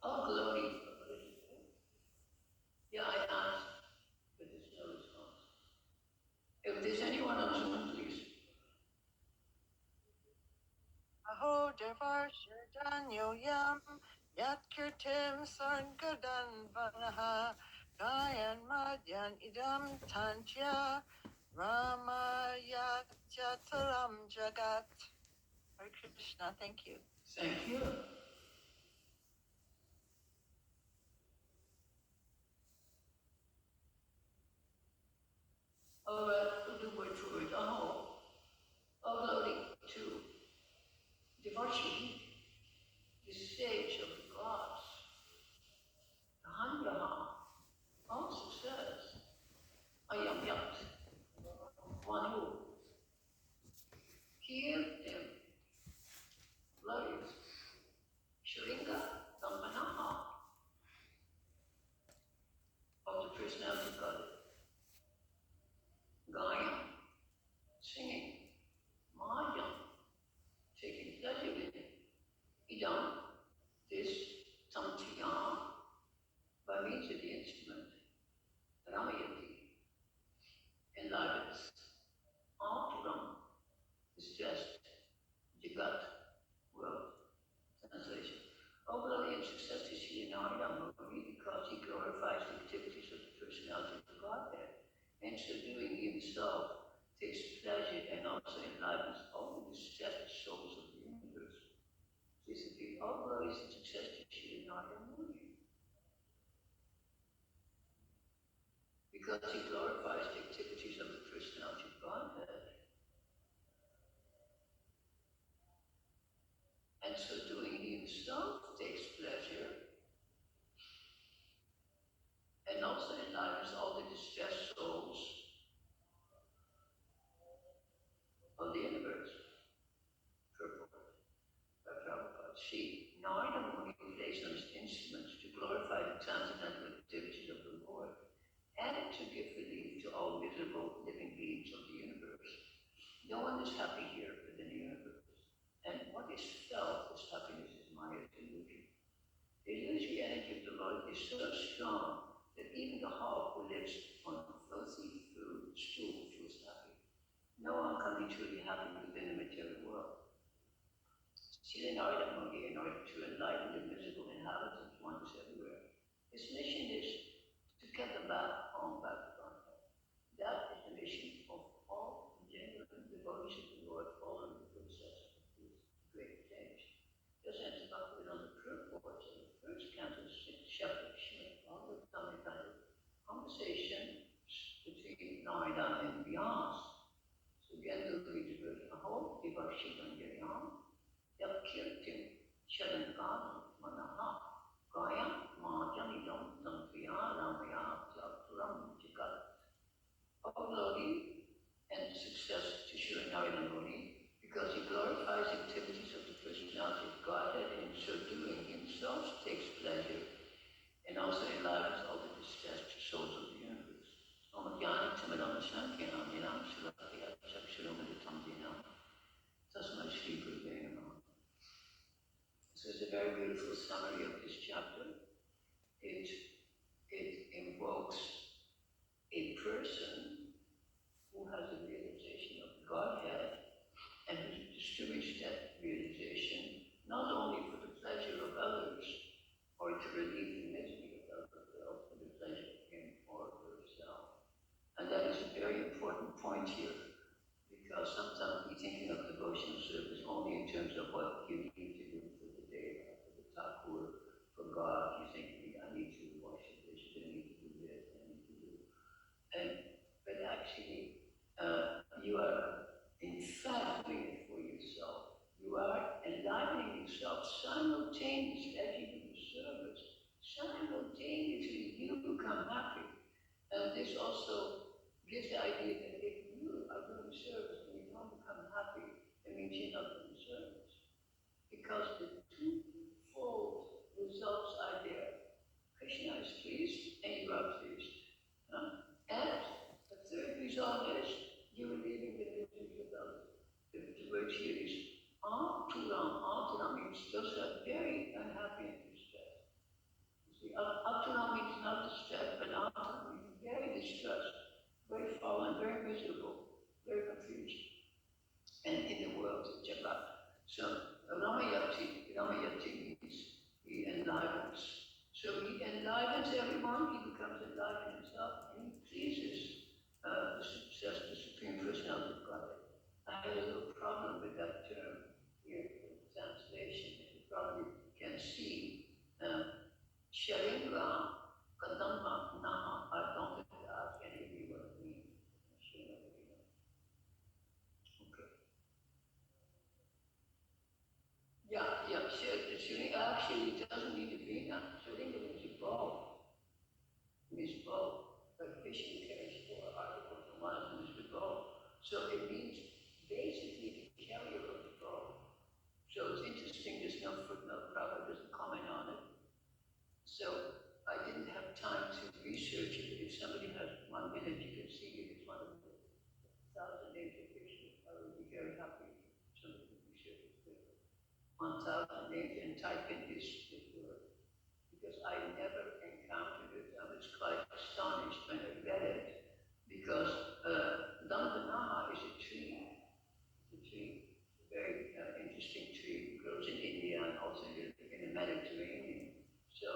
Oh, glory. Yeah, I asked, but there's no response. If there's anyone on Zoom, please. Aho devar shirdan yoyam yat kirtim sargadan vanaha gayan madyan idam tantya ramayat yataram jagat. Hare Krishna, thank you. Thank you. All right, we'll do word for word. Aho, glory to devotion, the stage of the gods. The Hanyaha also says, Ayam Yat, one who hear them, bloodies, Sharinga, Dampanaha, of the personality of God, Gaya, singing, Mahayam, taking pleasure in it, Idam, this, Tamtiya, by means of the instrument, Ramayati, enlivens, Alturam, is just Jagat, world, translation. Overall, in success to Sri Narayana because he glorifies the activities of the personality of the Godhead, and so doing himself takes pleasure and also enlivens all the distressed souls of the universe. This is the overall is in success to Sri Narayana because he glorifies the activities of the personality of Godhead. And so doing he himself takes pleasure and also enlivens all the distressed souls of the universe. Purport by Prabhupada. See, Narada Muni plays on his instruments to glorify the transcendental activities of the Lord and to give relief to all miserable living beings of the universe. No one is happy here within the universe. And what is felt as happiness is Maya's illusion. The illusory energy of the Lord is so strong that even the hog who lives on filthy food, stool, feels happy. No one can be truly happy within the material world. Sri Narada Muni, in order to enlighten the miserable inhabitants, wanders everywhere. His mission is to get them back home, back to Godhead. That is the mission of all genuine devotees of the Lord following the footsteps of this great change. Just as about on the purport of the first canto, chapter, conversation between Narada and Vyas. So again, we'll read the verse. Aho, Devashivan Yaryam, Yakirtim, Sharangadam, Manaha, Gaya, Majanidam, Tantriya, also gives the idea that if you are doing service and you don't become happy, it means you're not doing service. Because the twofold results are there. Krishna is pleased and you are pleased. And the third result is you are leaving the misery of others. The word here is Anturam. Anturam means those who are very unhappy and distressed. You see, Anturam means not distressed, but Anturam means very distressed, very fallen, very miserable, very confused. And in the world of Jagat. So Ramayati means he enlivens. So he enlivens everyone, he becomes enlivened himself, and he pleases the Supreme Personality of Godhead. I had a little problem with that term here in translation, and you probably can see Sharinga Kadamba Nama. I don't have to ask any of you what it means. Okay. Yeah, Sharinga actually doesn't need to be now. Sharinga means a bow. Means bow. But Vishnu carries 4 articles, and one of them is the bow. So it means basically the carrier of the bow. So it's interesting, there's no footnote, Prabhupada doesn't comment on it. So I didn't have time to research it. If somebody has 1 minute, you can see it. It's one of the 1,000 names of Krishna. I would be very happy if somebody could research it. 1,000 names and type in this word. Because I never encountered it. I was quite astonished when I read it. Because Dandanaha is a tree. It's a tree. A very interesting tree. It grows in India and also in the Mediterranean. So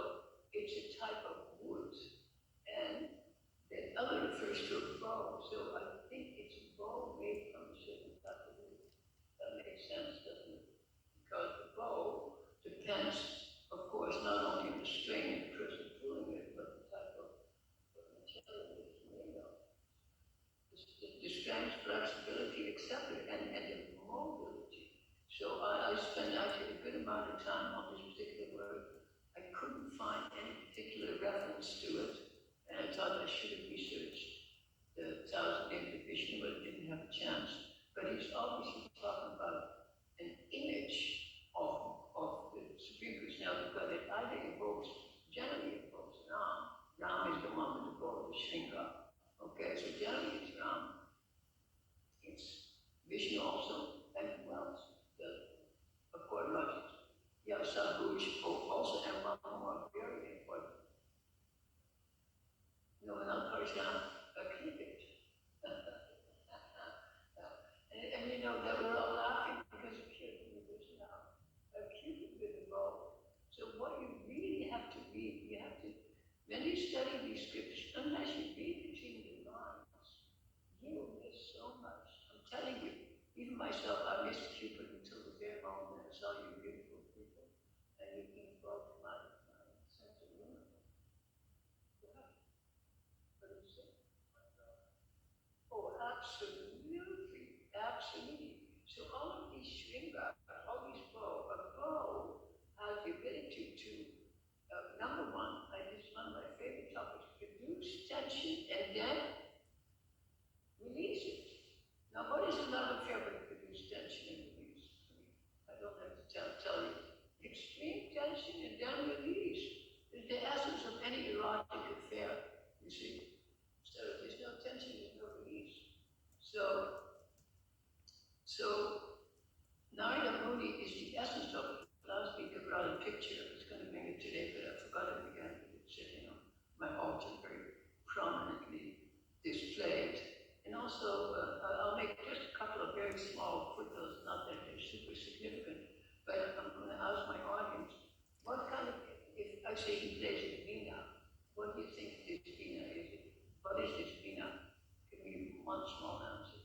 it's a type of wood. And the other refers to a bow. So I think it's a bow made from a certain type of wood. That makes sense, doesn't it? Because the bow depends, of course, not only on the string and the person pulling it, but the type of material it's made of. The strength, flexibility, etc., and the mobility. So I spent actually a good amount of time on this particular word. I couldn't find any particular reference to it, and I thought I should have researched the 1,000 names of Vishnu, but I didn't have a chance. But he's obviously talking about an image of the Supreme Personality of God that generally invokes Ram. Ram is the one with the bow, the Shringa. Okay, so generally it's Ram. It's Vishnu also, and who else? Of course, Rajat. Yeah, Sabhuj also, and one more very important. No, not Parshan, a cricket. And you know, they were all laughing because of Kirtan was now a Cupid with a bow. So what you really have to read, when you study these scriptures, unless you read between the lines, you will miss so much. I'm telling you, even myself, I missed Cupid until the very moment I saw you beautiful people, and you invoked my sense of humor. Yeah. What do you say? Oh, absolutely, absolutely. So all of these shringa, all these a bow has the ability to, number one, and this is one of my favorite topics, produce tension and then release it. Now, what is a love affair but produce tension and release? I don't have to tell you. Extreme tension and then release is the essence of any erotic affair, you see. So if there's no tension, there's no release. So Narada Muni is the essence of it. Last week I brought a picture. I was going to bring it today, but I forgot it again. It's sitting on my altar very prominently displayed. And also, I'll make just a couple of very small footnotes, not that they're super significant, but I'm going to ask my audience, what kind of, if I say he plays a veena, what do you think this veena is? What is this veena? Give me one small answer.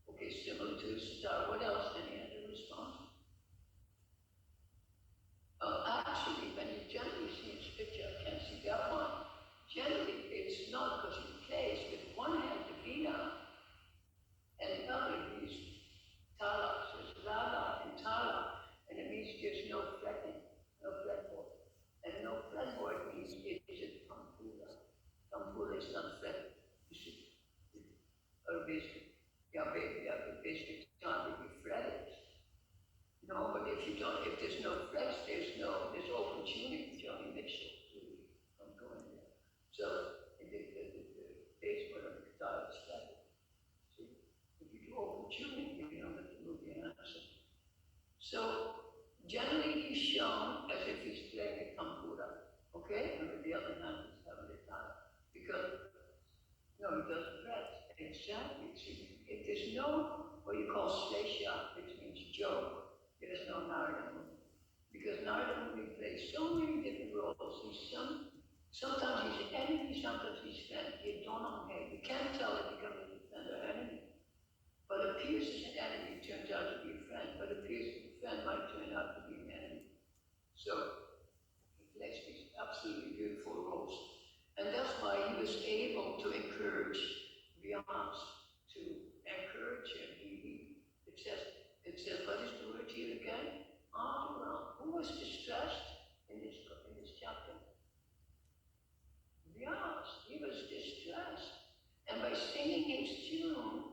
Okay, similar to a sitar. What else? Any other response? Actually, when you generally see his picture, I can't see that one. Generally, it's not because he plays with one hand the veena, and the other is tala. So it's raga and tala, and it means there's no fretting, no fretboard. And no fretboard means it is a tampura. exactly. See, if there's no what you call slesha, which means joke, there's no Narada Muni. Because Narada Muni plays so many different roles. Sometimes he's an enemy, sometimes he's friend. You don't know him. You can't tell if he becomes a friend or enemy. But appears as an enemy turns out to be a friend. But appears as a friend might turn out to be an enemy. So he plays these absolutely beautiful roles. And that's why he was able to encourage Vyas, to encourage him. It says, what is the word here again? Around. Who was distressed in this chapter? Vyas. He was distressed. And by singing his tune,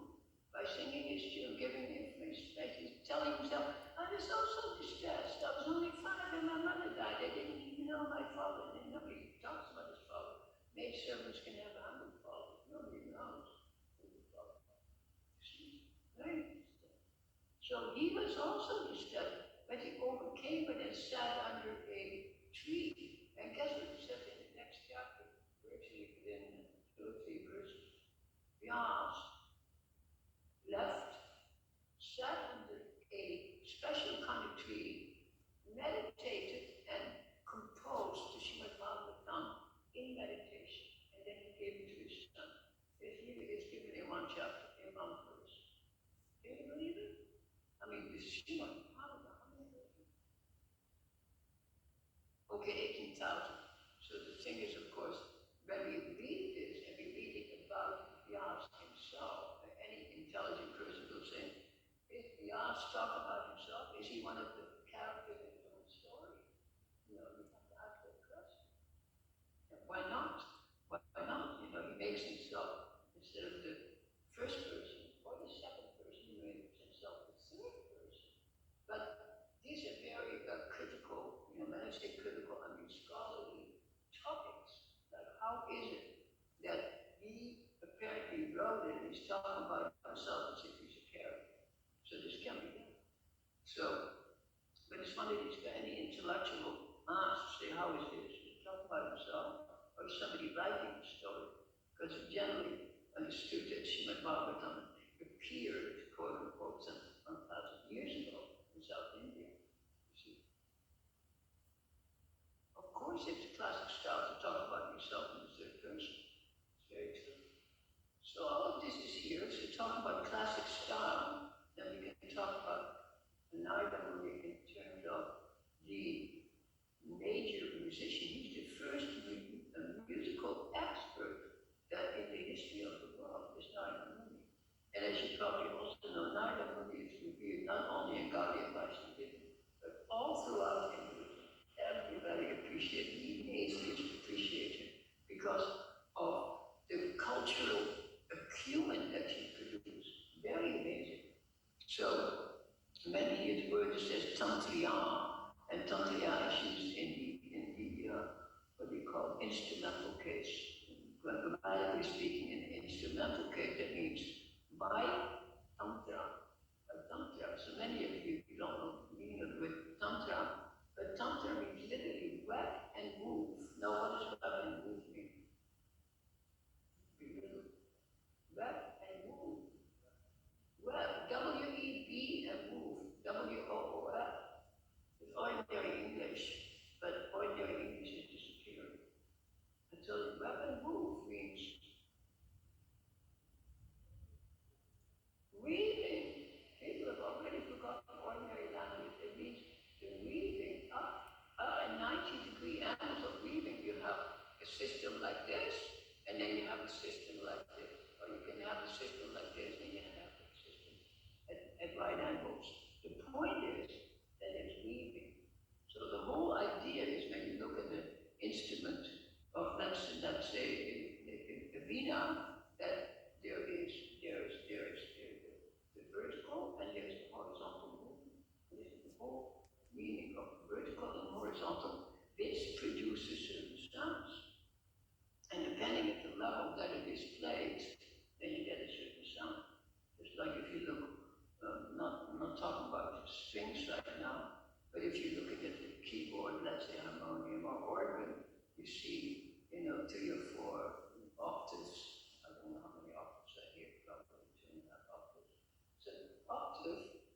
giving information, he's telling himself, I was also distressed. I was only 5 and my mother died. I didn't even know my father. And nobody talks about his father. Maid servants can have 100 fathers. Nobody knows who the father is. Right? So he was also distressed, but he overcame it and sat under a tree. And guess what he said in the next chapter? Virtually within 2 or 3 verses. Vyas left, sat under a special kind of tree, meditated and composed the Srimad Bhagavatam in meditation, and then he gave it to his son. It's given in one chapter, in one verse. Can you believe it? I mean, this Srimad Bhagavatam, how many verses? Okay, 18,000. So the thing is, of course, when we read this and we read it about Vyas himself, any intelligent person will say, is Vyas talk about himself? Is he one of the characters in his own story? You know, you have to ask that question. And why not? Why not? You know, he makes himself, instead of the first person or the second person, he makes himself the third person. But these are very critical, you know, when I say critical, I mean scholarly topics. Like, how is it that he apparently wrote it and he's talking about himself as if he's a character? So this can be done. So, but it's funny that any intellectual asks, say, how is this? He's talking about himself, or is somebody writing the story? Because it's generally understood that Srimad Bhagavatam appeared, quote unquote, some 1,000 years ago in South India. You see? Of course, it's a classic style to talk about yourself in the third person. It's very true. So all of this is here. So talk about classic style, then we can talk about Narada Muni in terms of the major musician. He's the first musical expert that in the history of the world is Narada Muni. And as you probably also know, Narada Muni is revered not only in Gaudiya Vaishnavism, but all throughout Hinduism. Everybody appreciates him. He amazingly appreciates him because of the cultural acumen that he produced. Very amazing. So, when he hears the word that says tantriya, and tantriya is used in the what do you call it, instrumental case. Grammatically speaking, in the instrumental case, that means by tantra. So many of you don't know the meaning of the word tantra, but tantra means literally wet and move. Now, what does wet and move mean? Wet and move. Well, W-E-B and move, W-O-O-F. It's ordinary English, but ordinary English is disappearing. And so wet and move means weaving. People have already forgotten ordinary language. It means the weaving up at 90-degree angles of weaving. You have a system like this, and then you have a system like this. Or you can have a system like this, and you have a system at right angles. The point is that it's weaving. So the whole idea is when you look at the instrument of, let's say, a vina, that there's the vertical and there's the horizontal movement. This is the whole meaning of vertical and horizontal. This produces certain sounds. And depending at the level that it is played, then you get a certain sound. Just like if you look, I'm not talking about strings right now, but if you look at the keyboard, let's say harmonium or organ, you see, 3 or 4 octaves. I don't know how many octaves I hear, probably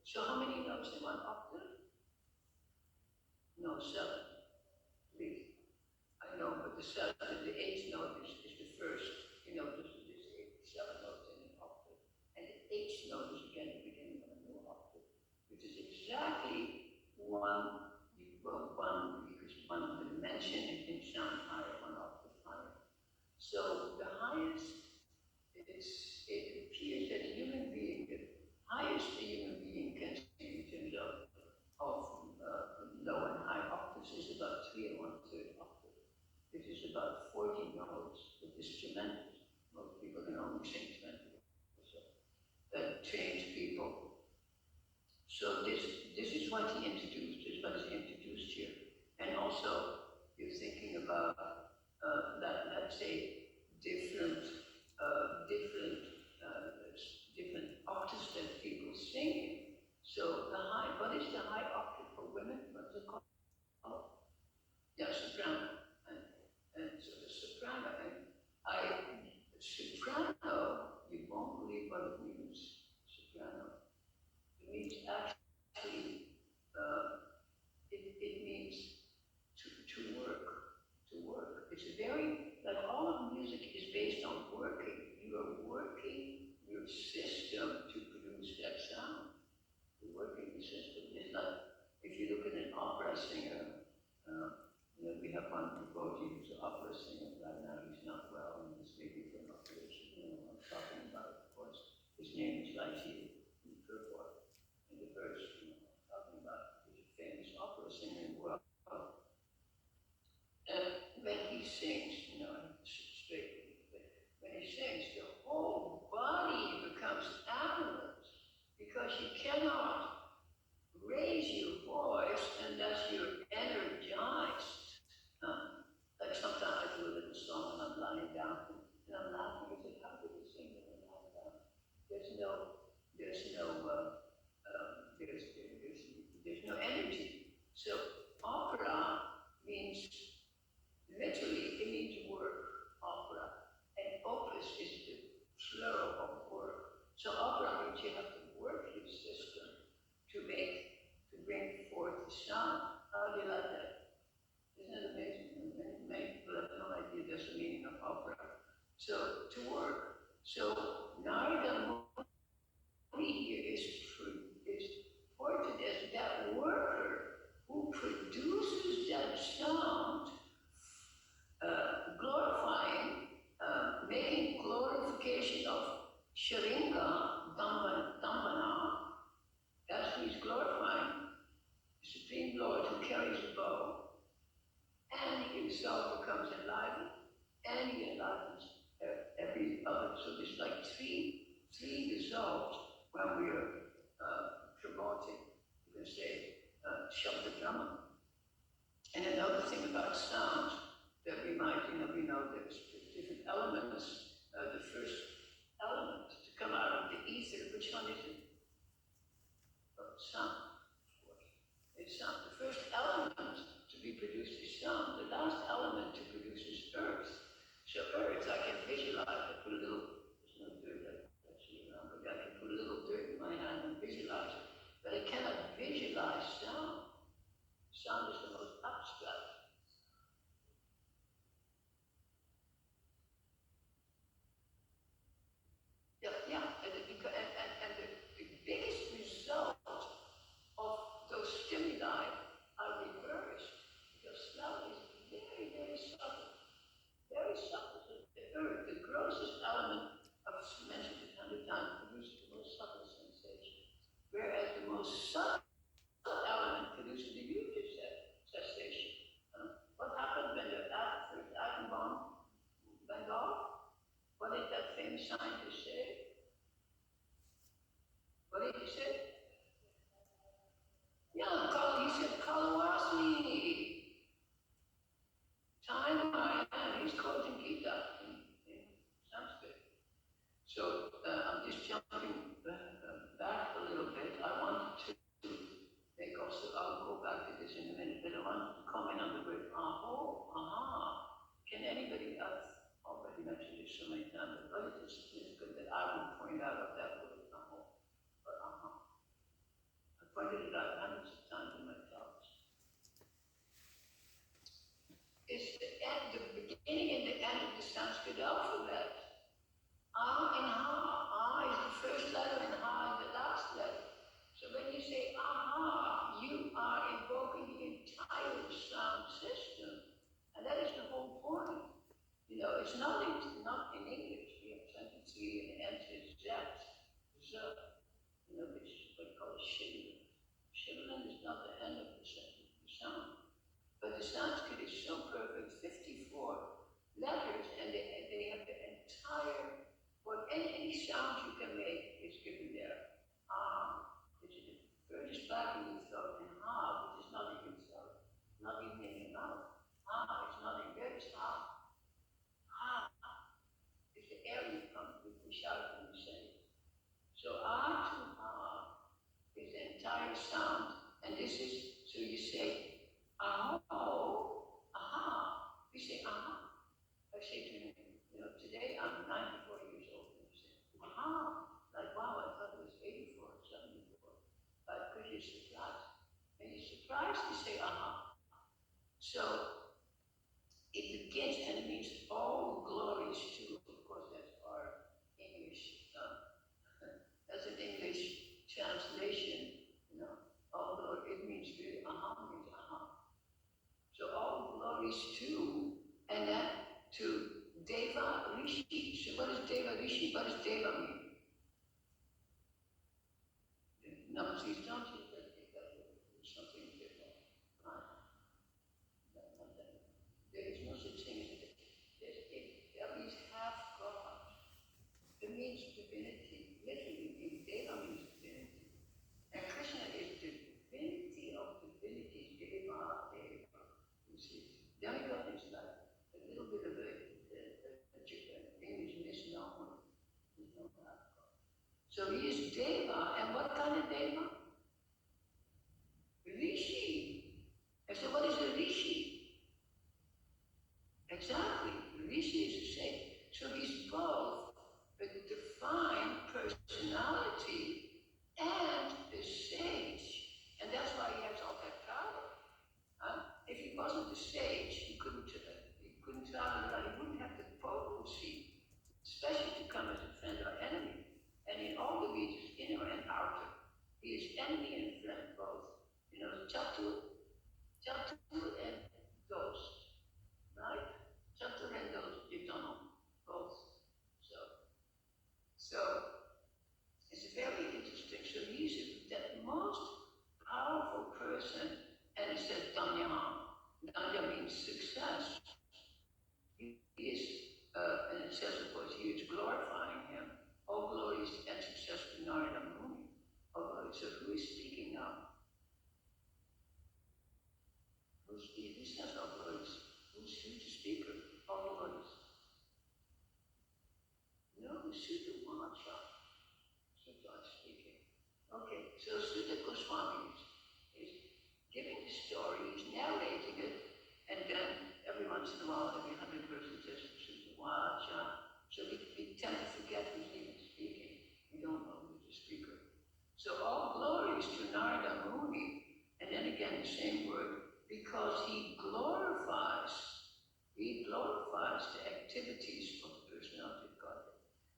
So how many notes in one octave? No, 7. Please. I know, but the eighth note is the first. You know, there's 7 notes in an octave. And the eighth note is again the beginning of a new octave, which is exactly one because one dimension and can sound higher, one octave higher. So the highest, it appears that a human being, the highest a human being can sing in terms of low and high octaves is about 3 and 1/3 octave, which is about 40 notes, which is tremendous. Most people can only sing 20. So that changed people. So this is what he introduced, this is what is introduced here. And also, you're thinking about, let's say, different different octaves that people sing in. So what is the high octave for women? What's it called? Yeah, soprano. And so the soprano, soprano, you won't believe what it means, soprano. It means actually, it means to work. It's a very, like all of music is based on working. You are working your system to produce that sound. You're working the system. It's like, if you look at an opera singer, we have one devotee who's an opera singer right now. He's not well, and he's maybe for an operation. You know what I'm talking about, of course. His name is right here in purport in the verse. You know what I'm talking about. He's a famous opera singer in the world. And when he sings, straight, when he sings, the whole body becomes animate because you cannot raise your voice unless you're energized. Like sometimes I do a little song and I'm lying down and I'm laughing. I say, how do you sing when I'm lying down? There's no energy. So opera means, literally, it means work, opera. And opus is the plural of work. So opera means you have to work your system to bring forth the sound. How do you like that? Isn't it amazing? Many people have no idea there's the meaning of opera. So to work. So Narada Muni here is portrayed as that worker who produces that sound, glorifying, making glorification of Sharinga, Dambana. That's who he's glorifying, the Supreme Lord who carries the bow, and he himself becomes enlivened, and he enlightens every other. So there's like three results when we are promoting, you can say, Shabda Brahman. And another thing about sound that we know there's different elements. The first element to come out of the ether, which one is it? Sound, of course. It's sound. The first element to be produced is sound. The last element to produce is earth. So earth, I can visualize. I put a little, there's no dirt that's here around, but I can put a little dirt in my hand and visualize it. But I cannot visualize sound. Sound is the most abstract. Yeah, and the biggest result of those stimuli are reversed because smell is very, very subtle. Very subtle. So the earth, the grossest element of mentioned it 100 times, produces the most subtle sensation. Whereas the most subtle element produces the hugest sensation. What happened when the first atom bomb went off? What did that famous scientist say? What did he say? Yeah, he said Kalawasmi. China, and he's quoting Gita in Sanskrit. So I'm just jumping back a little bit. I wanted to make also, I'll go back to this in a minute, but I wanted to comment on the word aha. Can anybody else already mentioned this so many times, but what is the significance sound you can make is given there. Which is the furthest back in the throat, and which is not in your throat, not even in your mouth. It's not in there, it's is the air you come, we shout and we say. So to is the entire sound, and this is, so you say, we say, I say to him, today I'm 94 years old, and you say, like, wow, I thought it was 84 or 74, because you're surprised. And you're surprised, you say, So, it begins, and it means all glories to, of course, that's our English, that's an English translation, all glory, it means really, means So all glories to, and then to Deva Rishi. So what is Deva Rishi? What does Deva mean? No, please don't you think that something different. There is no such thing as it. There is half God. It means divinity. Literally, Deva means divinity. And Krishna is the divinity of divinities. Deva, Deva. You see, demigod is like a little bit of a English misnomer. So he is Deva, and what kind of Deva? Rishi. I said, what is a Rishi? Exactly, Rishi is a sage. So he's both a divine personality and a sage. And that's why he has all that power. If he wasn't a sage, he couldn't travel around, he wouldn't have the potency, especially to come as a friend or enemy. And in all the regions, inner and outer, he is enemy and friend both. Chatur and ghost, right? Chatur and ghost, you don't know, both. So it's very interesting. So he's that most powerful person, and it says Danya. Danya means success. He is, and it says, of course, he is glorifying him. All glories and success to Narada Muni. So who is speaking now? Who says all glories? Who's the speaker? All glories. No, Sutta Macha. Sutta speaking. Okay, so Sutta Goswami is giving the story, he's narrating it, and then every once in a while, every 100 verses, says Sutta Macha. So we tend to forget who's even speaking. We don't know who's the speaker. So all glories to Narada Muni, and then again the same word, because he glorifies the activities of the personality of God.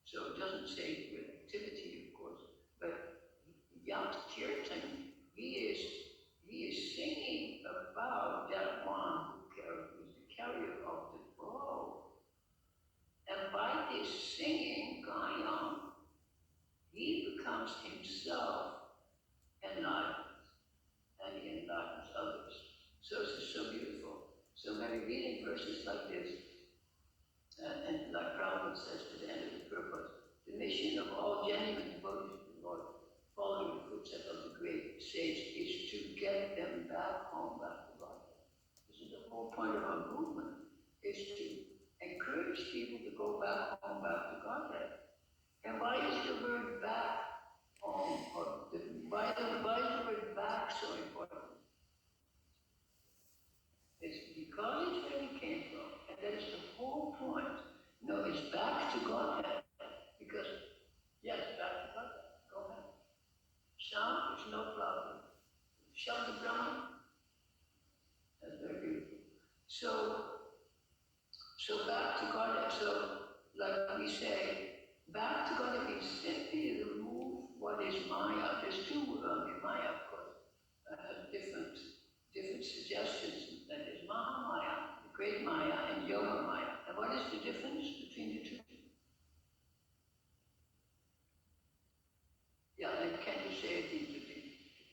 So it doesn't say with activity, of course, but Yat Kirtan, he is singing about that one who is the carrier of the bow. And by this singing, Gayam, he becomes himself enlightened, and he enlightens others. So it's so beautiful. So maybe reading verses like this, and like Prabhupada says to the end of the purpose, the mission of all genuine devotees to the Lord, following the footsteps of the great sage, is to get them back home, back to God. This is the whole point of our movement, is to encourage people to go back home, back to Godhead. And why is the word back home, or why is the word back so important? It's because it's where we came from, and that is the whole point. No, it's back to Godhead, because, yes, back to Godhead. Go ahead. Sham, it's no problem. Sham the Brahman, that's very beautiful. So back to Godhead. So, like we say, back to Godhead means simply remove what is Maya. There's two, Maya, of course, has different suggestions. That is Mahamaya, the great Maya, and Yoga Maya. And what is the difference between the two? Yeah, and can you say it in the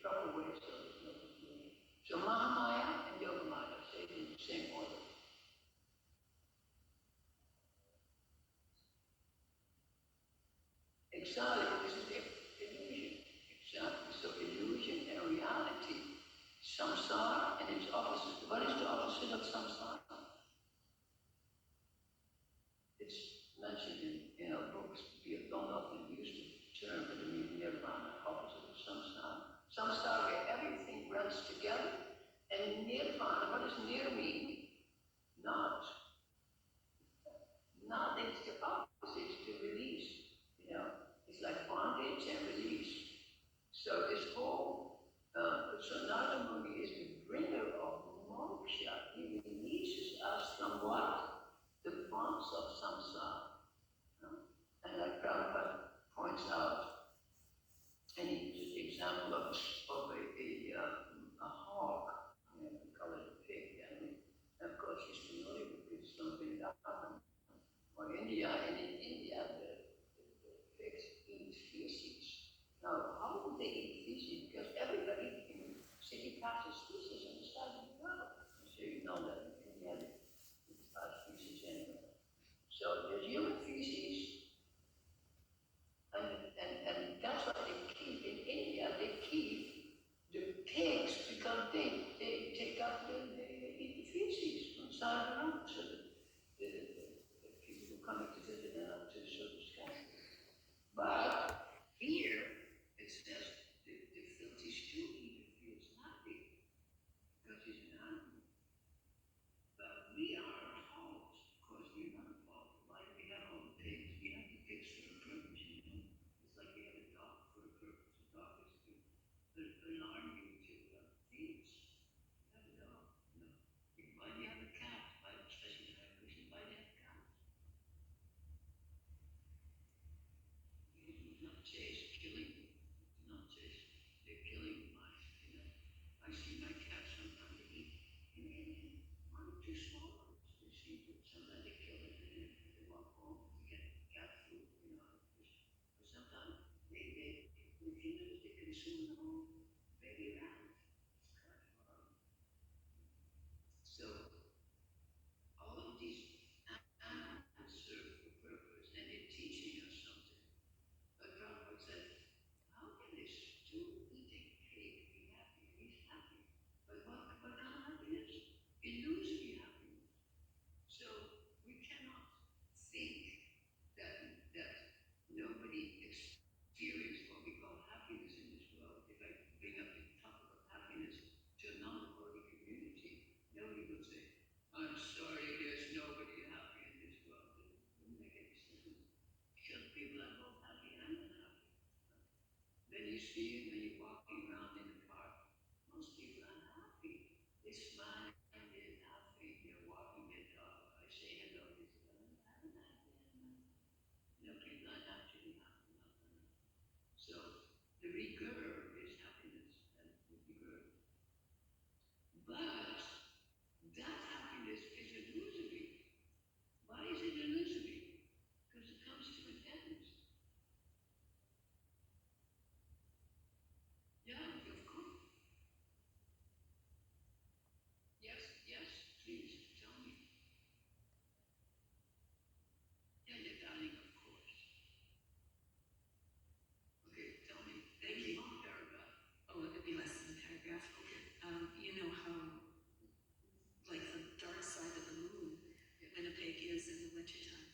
proper way so there's no confusion? So Mahamaya and Yoga Maya, say it in the same order. Exactly, this is illusion. Exactly. So illusion and reality. Samsara and its opposite. What is the opposite of samsara? It's mentioned in our books. We don't often use the term, but I mean nirvana, opposite of samsara. Samsara, where everything runs together, and nirvana. What does nir mean? Not. Not. It's the opposite. It's the release. You know, it's like bondage and release. So this whole, so Narada Muni is the bringer of moksha. He releases us from what? The bonds of samsara. And like Prabhupada points out, and he uses the example of a hawk, we call it a pig, and of course he's familiar with this, something that happened or India, and in India the pigs eat feces. Now, how would they eat feces? Because everybody in the city passes feces on the side of the road. So you know that in India they pass feces anyway. So there's human feces, and that's what they keep in India. They keep the pigs because they take up they eat the feces on the side of the road. So the people who come to visit them up to a certain extent. But here it says the filthy stew eater feels happy because he's an animal. But we are hogs because we're not hogs. Why do we have all the pigs? We have the pigs for a purpose, you know. It's like we have a dog for a purpose. A dog is to alarm you to feed. You have a dog, you know. Why do you have a cat? Why, especially Hare Krishna, why do you have cats? You do not chase killing. Do not chase. They're killing mice, you know. I see my cat sometimes in one or two swallows. They seem to sometimes they kill it and then they walk home to get cat food, you know. But sometimes if you notice they consume the whole baby rabbit. It's kind of so all of these animals serve a purpose and they're teaching us something. But Prabhupada said, how can this stew eating pig be happy? He's happy. But what kind of happiness? Illusory happiness. So we cannot think that nobody experienced what we call happiness in this world. If I bring up the topic of happiness to a non-devotee community, nobody would say, I'm sorry, there's nobody happy in this world. It wouldn't make any sense. Because people are both happy and unhappy. Then you see when you're walking around in the park, most people are happy. They smile and they're laughing, they're walking their dog. I say hello, they say, no, people are actually happy. So the rigor is happiness and the rigor. But that happiness is illusory. Why is it illusory? Because it comes to an end. Yeah, of course. Yes, yes, please tell me. Yeah, yeah, darling, of course. Okay, tell me. Thank you. Long paragraph. Oh, it would be less than a paragraph. Okay. You know how, like, the dark side of the moon, Winnipeg is in the wintertime.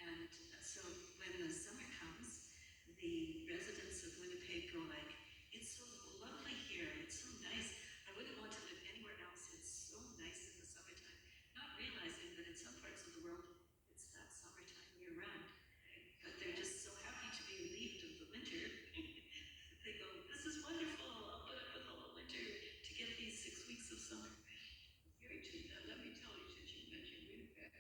And so when the summer comes, the residents of Winnipeg go like, it's so lovely here, it's so nice. I wouldn't want to live anywhere else. It's so nice in the summertime. Not realizing that in some parts of the world, it's that summertime year round. But they're just so happy to be relieved of the winter. They go, this is wonderful. I'll put up with all the winter to get these 6 weeks of summer. Very true. Now, let me tell you, since you mentioned Winnipeg,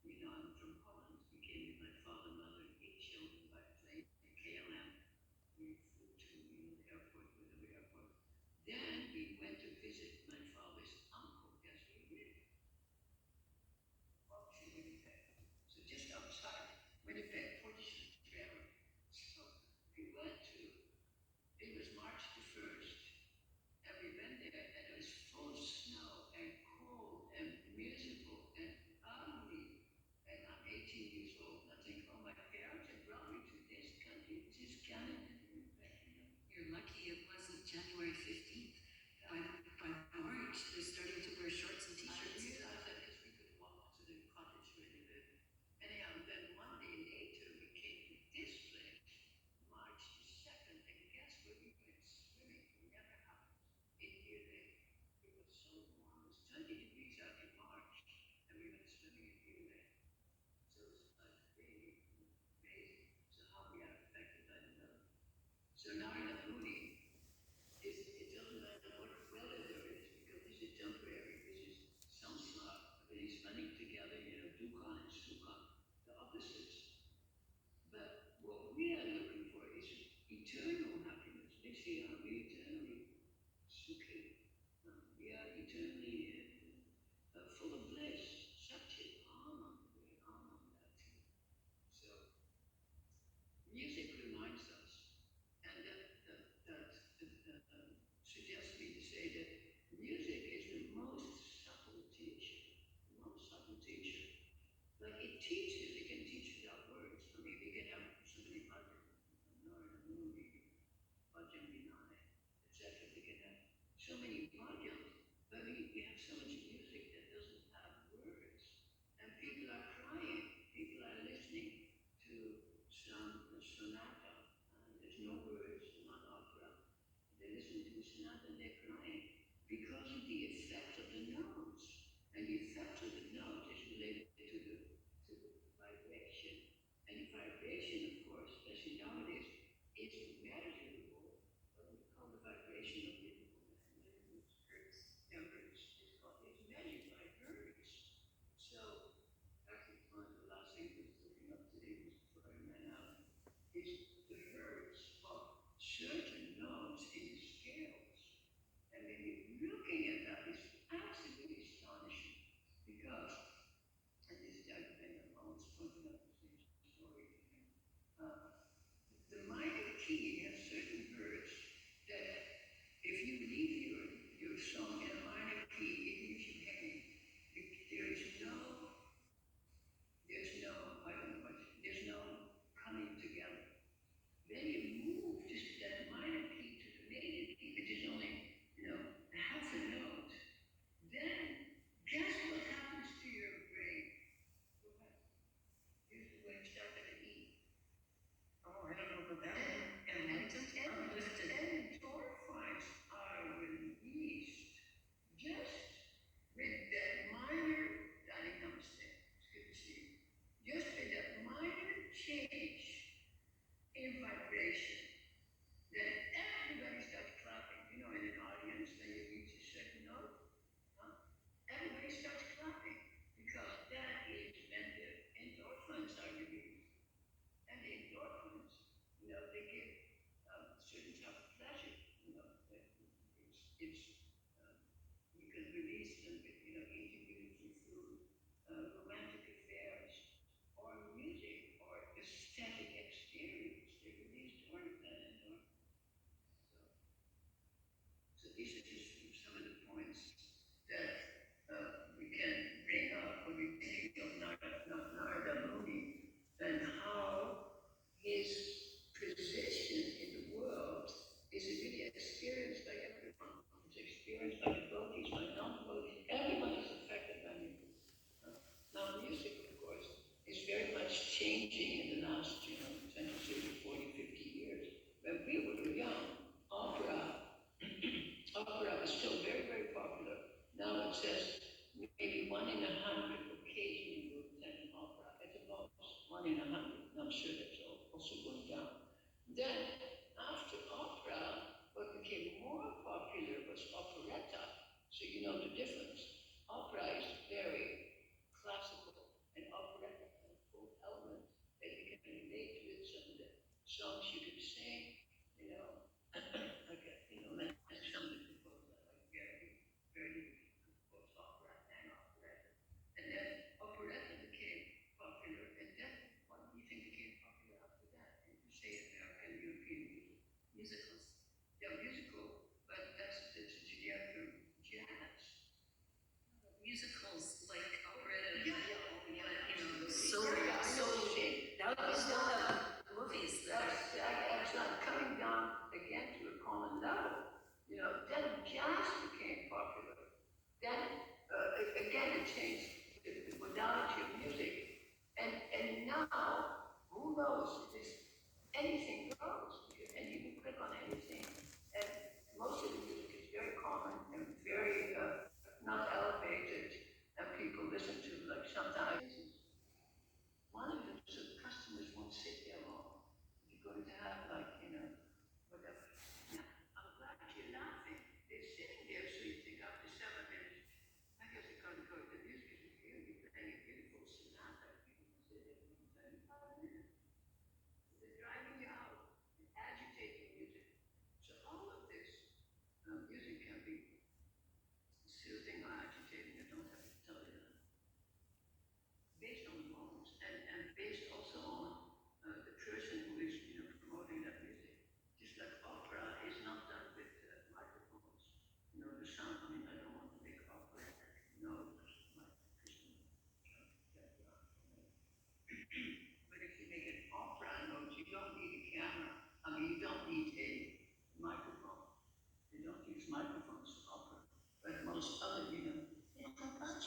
you know, I'm from Holland. We came with my father, mother, and 8 children by plane in KLM. We flew to, the airport, Winnipeg Airport. Then we went to visit my father's uncle. Guess where he lived? Actually, Winnipeg. So just outside Winnipeg, Portage Trail. So we went to, it was March the 1st, and we went there, and it was full of snow and cold and miserable and ugly. And I'm 18 years old, and I think, oh, my parents have brought me to this country so many volumes, but we have so much music that doesn't have words. And people are crying, people are listening to some sonata, there's no words, not opera. They listen to a sonata and they're crying because of the effect of the notes. And the effect of the notes is related to the vibration. And the vibration, of course, especially nowadays, is measurable. What we call the vibration of the hertz. Yeah, hertz. It's measured by hertz. So, actually, one of the last things I was looking up today was before I ran out. Is the hertz of certain notes in the scales. And then looking at that is absolutely astonishing because, and this is I'm almost pointing out the same story again. The minor key has certain hertz that if you leave your song in a minor key, it leaves you hanging. I don't know what, there's no coming together. Then you move just that minor key to the major key, which is only, half a note. Then, guess what happens to your brain? Go ahead. Here's the way you start with an E. Oh, I don't know about that one. And endorphins are released just with that minor, Danny, namaste. It's good to see you. Just with that minor change in vibration, then everybody starts clapping. In an audience, when you reach a certain note, everybody starts clapping because that is when the endorphins are released. And the endorphins, they give certain type of pleasure. It's you can release them with, eating beautiful food, romantic affairs, or music, or aesthetic experience. They release endorphins. So these are just some of the points that we can bring up when we think of Narada Muni and how his position in the world is really experienced by everyone. It's experienced by devotees, by non-devotees. Everyone is affected by music. Now, music, of course, is very much changing in the last, 20, 30, 40, 50 years. When we were young, opera is still very, very popular. Now it says maybe 1 in 100 occasionally will attend an opera. At the most, 1 in 100. And I'm sure that's also going down. Then, after opera, what became more popular was operetta. So you know the difference. Opera is very classical, and operetta has full elements that you can relate to it. Some of the songs you can sing, okay, that's some of the composers I like very composed opera and operetta. And then operetta became popular, and then what do you think became popular after that? And you say American, European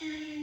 Hare